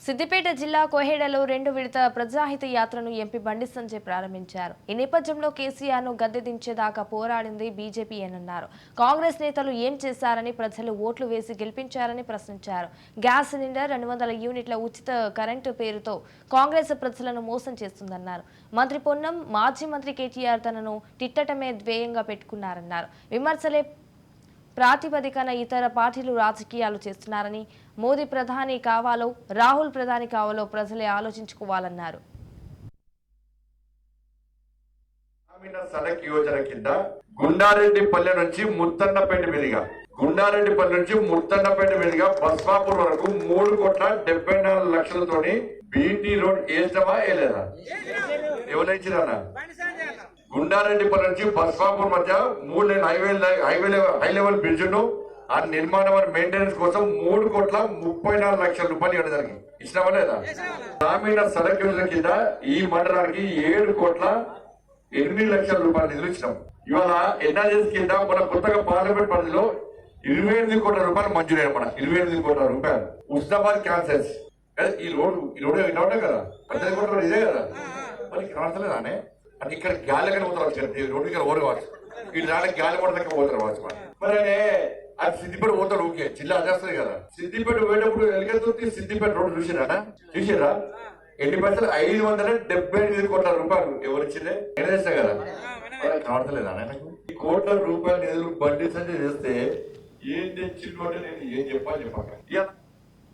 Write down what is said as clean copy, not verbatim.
సిద్దిపేట జిల్లా కోహెడలో 2 విడత ప్రజాహిత యాత్రను ఎంపీ బండి సంజయ్ ప్రారంభించారు. ఈ నేపథ్యంలో కేసీఆర్ను గద్దె దించేదాకా పోరాడింది బీజేపీ అన్నారు. కాంగ్రెస్ నేతలు ఏం చేశారని ప్రజలు ఓట్లు వేసి గెలిపించారని ప్రశ్నించారు. గ్యాస్ సిలిండర్ 200 యూనిట్ల ఉచిత కరెంటు పేరుతో కాంగ్రెస్ ప్రజలను మోసం చేస్తుందన్నారు. మంత్రి పొన్నం, మాజీ మంత్రి కేటీఆర్ తనను తిట్టటమే ధ్యేయంగా పెట్టుకున్నారన్నారు. విమర్శలే ప్రాతిపదికన ఇతర పార్టీలు రాజకీయాలు చేస్తున్నారని, మోదీ ప్రధాని కావాలో రాహుల్ ప్రధాని కావాలో ప్రజలే ఆలోచించుకోవాలన్నారు. సడక్ యోజన కింద గుండారెడ్డిపల్లె నుంచి ముత్తన్నపేట మీదుగా బస్వాపూర్ వరకు 3,74,00,000తోని బీటీ రోడ్ వేసినమా వేయలేదా? ఎవరైనా గుండారెడ్డిపల్లి నుంచి బస్వాపూర్ మధ్య 3 లేన్ హై లెవెల్ బ్రిడ్జ్ ను ఆ నిర్మాణం మెయింటెనెన్స్ కోసం 3,34,00,000 రూపాయలు ఇవ్వడం జరిగింది. ఇచ్చినామా లేదా? గ్రామీణ సడక్ యోజన కింద ఈ మండలానికి 7,08,00,000 రూపాయలు నిధులు ఇచ్చినాం. ఇవాళ ఎన్ఆర్ఎస్ కింద మన కొత్తగా పార్లమెంట్ పరిధిలో 28 కోట్ల రూపాయలు మంజూరైన. మన 28 కోట్ల రూపాయలు ఉస్నాబాద్ క్యాన్సర్స్ ఈ రోడ్డు ఇలా ఉంటాయి కదా, 18 కోట్ల ఇదే కదా, మరి కనబడతలేదానే? అంటే ఇక్కడ గాలి కన్నా పోతారు, రోడ్డు ఇక్కడ ఓరు కావచ్చు, వీళ్ళు దానికి గాలి పడదాకా పోతారు కావచ్చు. మరి అది సిద్దిపేట పోతాడు, ఓకే, జిల్లా అదేస్తుంది కదా. సిద్దిపేట పోయేటప్పుడు ఎలిగెత్తుంది సిద్దిపేట రోడ్డు చూసారా? ఎన్ని పైసలు? 578 కోట్ల రూపాయలు ఎవరు ఇచ్చిందే? నేను చేస్తా కదా, కనబడతలేదా? ఈ కోట్ల రూపాయల నిధులు బండి సంజయ్ చేస్తే ఏం తెచ్చిండు అంటే నేను ఏం చెప్పాలి చెప్పాక.